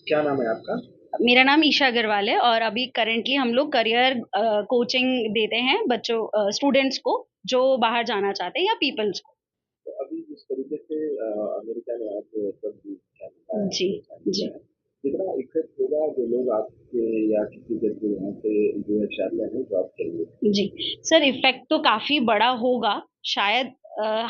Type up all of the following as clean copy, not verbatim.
क्या नाम है आपका? मेरा नाम ईशा अग्रवाल है और अभी करेंटली हम लोग करियर कोचिंग देते हैं बच्चों स्टूडेंट्स को जो बाहर जाना चाहते हैं या पीपल्स को। तो अभी जिस तरीके से अमेरिका में आप सब क्या बताया जी। आपने साइन जी। किया है, कितना इफेक्ट होगा जो लोग आपके या किसी के जो यहाँ से यूएस जाते हैं जॉब के लिए? जी सर, इफेक्ट तो काफी बड़ा होगा। शायद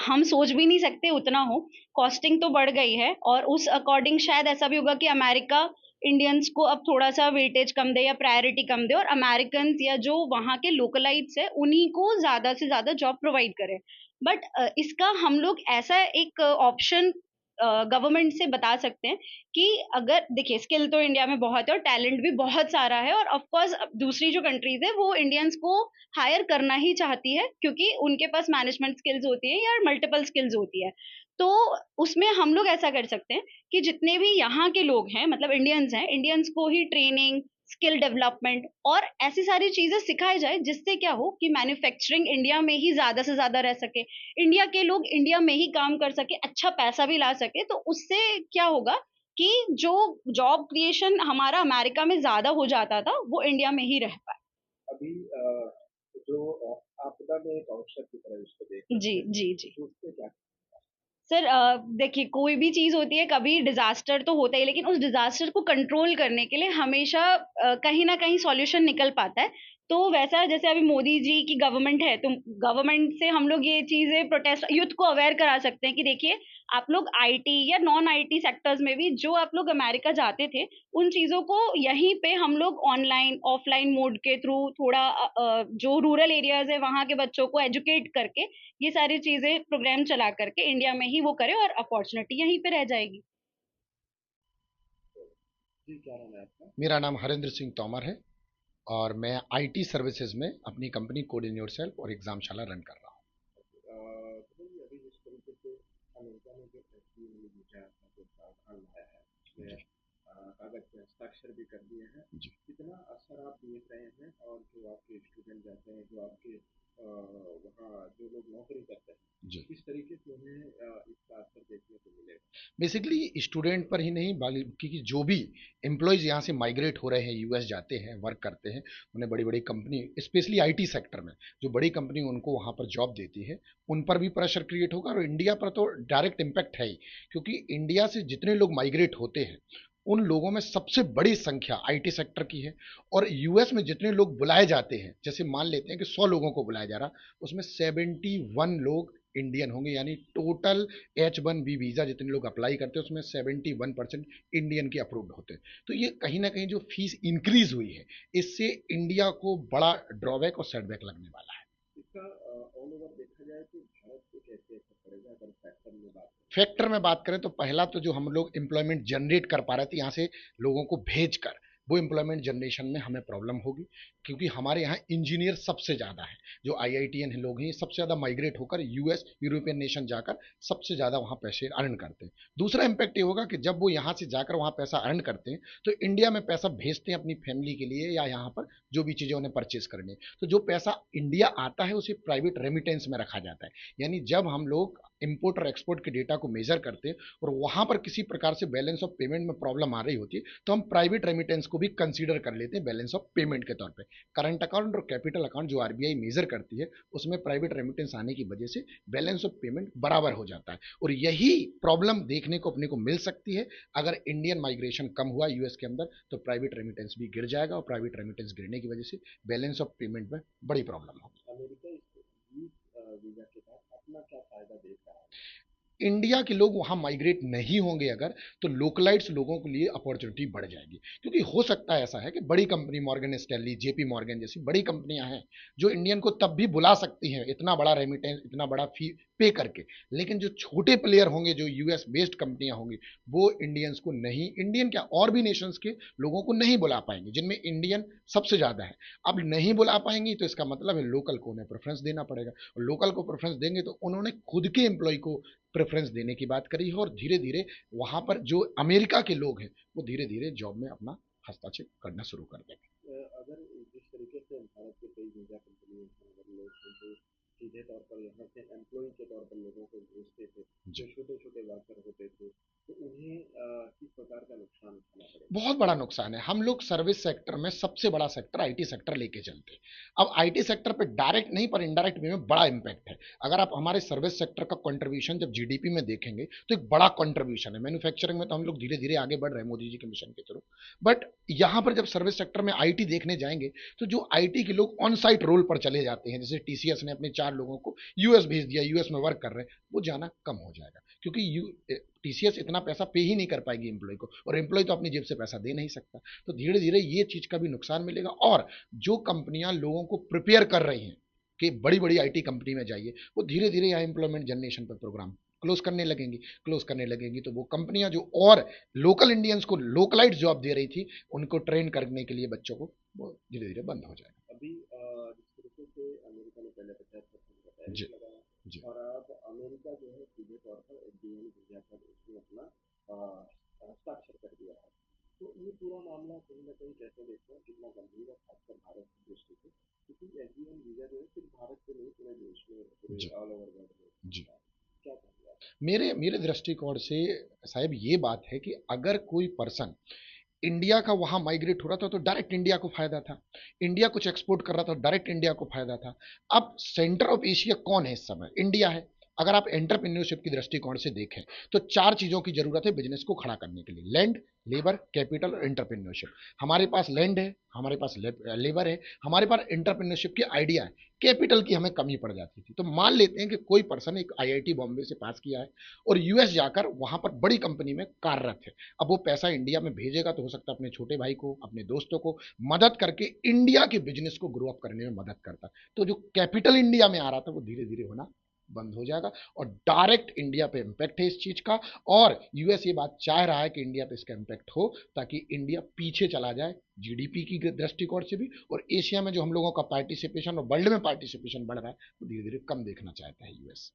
हम सोच भी नहीं सकते उतना हो। कॉस्टिंग तो बढ़ गई है और उस अकॉर्डिंग शायद ऐसा भी होगा कि अमेरिका इंडियंस को अब थोड़ा सा वेटेज कम दे या प्रायोरिटी कम दे और अमेरिकन या जो वहाँ के लोकलाइट्स है उन्हीं को ज्यादा से ज्यादा जॉब प्रोवाइड करे। बट इसका हम लोग ऐसा एक ऑप्शन गवर्नमेंट से बता सकते हैं कि अगर देखिए स्किल तो इंडिया में बहुत है और टैलेंट भी बहुत सारा है और ऑफ कोर्स दूसरी जो कंट्रीज है वो इंडियंस को हायर करना ही चाहती है क्योंकि उनके पास मैनेजमेंट स्किल्स होती है या मल्टीपल स्किल्स होती है। तो उसमें हम लोग ऐसा कर सकते हैं कि जितने भी यहाँ के लोग हैं मतलब इंडियंस हैं, इंडियंस को ही ट्रेनिंग, स्किल डेवलपमेंट और ऐसी सारी चीजें सिखाई जाए जिससे क्या हो कि मैन्युफैक्चरिंग इंडिया में ही ज्यादा से ज्यादा रह सके, इंडिया के लोग इंडिया में ही काम कर सके, अच्छा पैसा भी ला सके। तो उससे क्या होगा कि जो जॉब क्रिएशन हमारा अमेरिका में ज्यादा हो जाता था वो इंडिया में ही रह पाए। अभी जो आपदा में एक अवसर की तरह इसको देख जी। सकते हैं, जी। जी। तो उससे क्या? सर देखिए कोई भी चीज होती है, कभी डिजास्टर तो होता है लेकिन उस डिजास्टर को कंट्रोल करने के लिए हमेशा कहीं ना कहीं सॉल्यूशन निकल पाता है। तो वैसा जैसे अभी मोदी जी की गवर्नमेंट है तो गवर्नमेंट से हम लोग ये चीजें प्रोटेस्ट यूथ को अवेयर करा सकते हैं कि देखिए आप लोग आईटी या नॉन आईटी सेक्टर्स में भी जो आप लोग अमेरिका जाते थे उन चीजों को यहीं पे हम लोग ऑनलाइन ऑफलाइन मोड के थ्रू थोड़ा जो रूरल एरियाज है वहां के बच्चों को एजुकेट करके ये सारी चीजें प्रोग्राम चला करके इंडिया में ही वो करे और अपॉर्चुनिटी यहीं पे रह जाएगी। जी, क्या नाम है आपका? मेरा नाम हरेंद्र सिंह तोमर है और मैं आईटी सर्विसेज में अपनी कंपनी कोड इन योरसेल्फ और एग्जामशाला रन कर रहा तो भाई अभी जिस तरीके से अमेरिका में जो फैसले ने दूसरा अपना जो प्रावधान लाया है हूँ। उसमें जी। कागज पे हस्ताक्षर भी कर दिए हैं, जी। कितना असर आप देख रहे हैं? और जो आपके स्टूडेंट जाते हैं, जो आपके वहाँ जो लोग नौकरी करते हैं, जी। किस तरीके से उन्हें इसका असर देखने को मिलेगा? बेसिकली स्टूडेंट पर ही नहीं बल्कि जो भी एम्प्लॉयज यहाँ से माइग्रेट हो रहे हैं, यूएस जाते हैं, वर्क करते हैं, उन्हें बड़ी बड़ी कंपनी स्पेशली आईटी सेक्टर में जो बड़ी कंपनी उनको वहाँ पर जॉब देती है, उन पर भी प्रेशर क्रिएट होगा और इंडिया पर तो डायरेक्ट इम्पैक्ट है ही। क्योंकि इंडिया से जितने लोग माइग्रेट होते हैं उन लोगों में सबसे बड़ी संख्या आईटी सेक्टर की है। और यूएस में जितने लोग बुलाए जाते हैं, जैसे मान लेते हैं कि 100 लोगों को बुलाया जा रहा, उसमें 71 लोग इंडियन होंगे, यानी टोटल H1B वीजा जितने लोग अप्लाई करते हैं उसमें 71% इंडियन के अप्रूव्ड होते हैं। तो ये कहीं ना कहीं जो फीस इंक्रीज हुई है, इससे इंडिया को बड़ा ड्रॉबैक और सेटबैक लगने वाला है। इसका ऑल ओवर देखा जाए तो भारत पे कैसे असर पड़ेगा अगर फैक्टर में बात करें? फैक्टर में बात करें तो पहला तो जो हम लोग एम्प्लॉयमेंट जनरेट कर पा रहे थे यहाँ से लोगों को भेज कर, वो एम्प्लॉयमेंट जनरेशन में हमें प्रॉब्लम होगी। क्योंकि हमारे यहाँ इंजीनियर सबसे ज़्यादा है, जो आईआईटीएन लोग हैं सबसे ज़्यादा माइग्रेट होकर यूएस यूरोपियन नेशन जाकर सबसे ज़्यादा वहाँ पैसे अर्न करते हैं। दूसरा इम्पैक्ट ये होगा कि जब वो यहाँ से जाकर वहाँ पैसा अर्न करते हैं तो इंडिया में पैसा भेजते हैं अपनी फैमिली के लिए या यहाँ पर जो भी चीज़ें उन्हें परचेज करनी है, तो जो पैसा इंडिया आता है उसे प्राइवेट रेमिटेंस में रखा जाता है। यानी जब हम लोग इंपोर्ट और एक्सपोर्ट के डेटा को मेजर करते हैं और वहां पर किसी प्रकार से बैलेंस ऑफ पेमेंट में प्रॉब्लम आ रही होती है तो हम प्राइवेट रेमिटेंस को भी कंसीडर कर लेते हैं बैलेंस ऑफ पेमेंट के तौर पे। करंट अकाउंट और कैपिटल अकाउंट जो आरबीआई मेजर करती है उसमें प्राइवेट रेमिटेंस आने की वजह से बैलेंस ऑफ पेमेंट बराबर हो जाता है। और यही प्रॉब्लम देखने को अपने को मिल सकती है अगर इंडियन माइग्रेशन कम हुआ यूएस के अंदर, तो प्राइवेट रेमिटेंस भी गिर जाएगा और प्राइवेट रेमिटेंस गिरने की वजह से बैलेंस ऑफ पेमेंट में बड़ी प्रॉब्लम होगी। अमेरिका इस वीजा के बाद अपना क्या फायदा देख रहा है? इंडिया के लोग वहां माइग्रेट नहीं होंगे अगर, तो लोकलाइट्स लोगों के लिए अपॉर्चुनिटी बढ़ जाएगी। क्योंकि हो सकता है ऐसा है कि बड़ी company Morgan Stanley, JP Morgan जैसी बड़ी कंपनियां हैं जो इंडियन को तब भी बुला सकती हैं इतना बड़ा रेमिटेंस, इतना बड़ा फी पे करके। लेकिन जो छोटे प्लेयर होंगे, जो यूएस बेस्ड कंपनियां होंगी, वो इंडियंस को नहीं, इंडियन क्या और भी नेशंस के लोगों को नहीं बुला पाएंगे जिनमें इंडियन सबसे ज्यादा है। अब नहीं बुला पाएंगी तो इसका मतलब है लोकल को उन्हें प्रेफरेंस देना पड़ेगा, और लोकल को प्रेफरेंस देंगे तो उन्होंने खुद के एम्प्लॉय को प्रेफरेंस देने की बात करी है। और धीरे धीरे वहां पर जो अमेरिका के लोग हैं वो धीरे धीरे जॉब में अपना हस्तक्षेप करना शुरू कर देंगे। अगर जिस तरीके से भारत के कई वीजा कंपनी अगर लोग हैं जो सीधे तौर पर यहाँ से एम्प्लॉय के तौर पर लोगों को भेजते थे, जो जी। छोटे छोटे वर्कर होते थे, तो उन्हें किस प्रकार का नुकसान उठाना पड़ेगा? बहुत बड़ा नुकसान है। हम लोग सर्विस सेक्टर में सबसे बड़ा सेक्टर आईटी सेक्टर लेके चलते हैं। अब आईटी सेक्टर पे डायरेक्ट नहीं पर इनडायरेक्ट वे में बड़ा इंपैक्ट है। अगर आप हमारे सर्विस सेक्टर का कंट्रीब्यूशन जब जीडीपी में देखेंगे तो एक बड़ा कंट्रीब्यूशन है। मैन्युफैक्चरिंग में तो हम लोग धीरे धीरे आगे बढ़ रहे हैं मोदी जी के मिशन के थ्रू, बट यहां पर जब सर्विस सेक्टर में आईटी देखने जाएंगे तो जो आईटी के लोग ऑन साइट रोल पर चले जाते हैं, जैसे टीसीएस ने अपने 4 लोगों को यूएस भेज दिया, यूएस में वर्क कर रहे हैं, वो जाना कम हो जाएगा, क्योंकि टीसीएस इतना पैसा पे ही नहीं कर पाएगी एम्प्लॉय को, और एम्प्लॉय तो अपनी जेब से पैसा दे नहीं सकता। तो धीरे धीरे ये चीज का भी नुकसान मिलेगा। और जो कंपनियां लोगों को प्रिपेयर कर रही हैं कि बड़ी बड़ी आईटी कंपनी में जाइए, वो धीरे धीरे यहाँ एम्प्लॉयमेंट जनरेशन पर प्रोग्राम क्लोज करने लगेंगी। तो वो कंपनियां जो और लोकल इंडियंस को लोकलाइट जॉब दे रही थी, उनको ट्रेन करने के लिए बच्चों को, वो धीरे धीरे बंद हो जाएगा। अभी जिस तरीके से अमेरिका ने पहले 50% का जी टैरिफ लगाया, जी और अब अमेरिका जो है सीधे तौर पर एफडीए वीजा पर उसने अपना हस्ताक्षर कर दिया है। तो ये पूरा मामला कहीं ना कहीं कैसे देखते हैं, कितना गंभीर है खासकर भारत की दृष्टि से, क्योंकि एफडीए वीजा जो है सिर्फ भारत से नहीं पूरे देश में, पूरे जी ऑल ओवर वर्ल्ड में जी होता है। क्या कहेंगे आप? मेरे मेरे दृष्टिकोण से साहब ये बात है कि अगर कोई पर्सन इंडिया का वहां माइग्रेट हो रहा था तो डायरेक्ट इंडिया को फायदा था, इंडिया कुछ एक्सपोर्ट कर रहा था डायरेक्ट इंडिया को फायदा था। अब सेंटर ऑफ एशिया कौन है इस समय? इंडिया है। अगर आप एंटरप्रेन्योरशिप की दृष्टिकोण से देखें तो 4 चीजों की जरूरत है बिजनेस को खड़ा करने के लिए: लैंड, लेबर, कैपिटल और एंटरप्रेन्योरशिप। हमारे पास लैंड है, हमारे पास लेबर है, हमारे पास एंटरप्रेन्योरशिप की आइडिया है, कैपिटल की हमें कमी पड़ जाती थी। तो मान लेते हैं कि कोई पर्सन एक आईआईटी बॉम्बे से पास किया है और यूएस जाकर वहां पर बड़ी कंपनी में कार्यरत है। अब वो पैसा इंडिया में भेजेगा तो हो सकता है अपने छोटे भाई को, अपने दोस्तों को मदद करके इंडिया के बिजनेस को ग्रो अप करने में मदद करता। तो जो कैपिटल इंडिया में आ रहा था वो धीरे धीरे होना बंद हो जाएगा, और डायरेक्ट इंडिया पे इंपैक्ट है इस चीज का। और यूएस ये बात चाह रहा है कि इंडिया पे इसका इंपैक्ट हो, ताकि इंडिया पीछे चला जाए जीडीपी की दृष्टिकोण से भी, और एशिया में जो हम लोगों का पार्टिसिपेशन और वर्ल्ड में पार्टिसिपेशन बढ़ रहा है वो धीरे धीरे कम देखना चाहता है यूएस।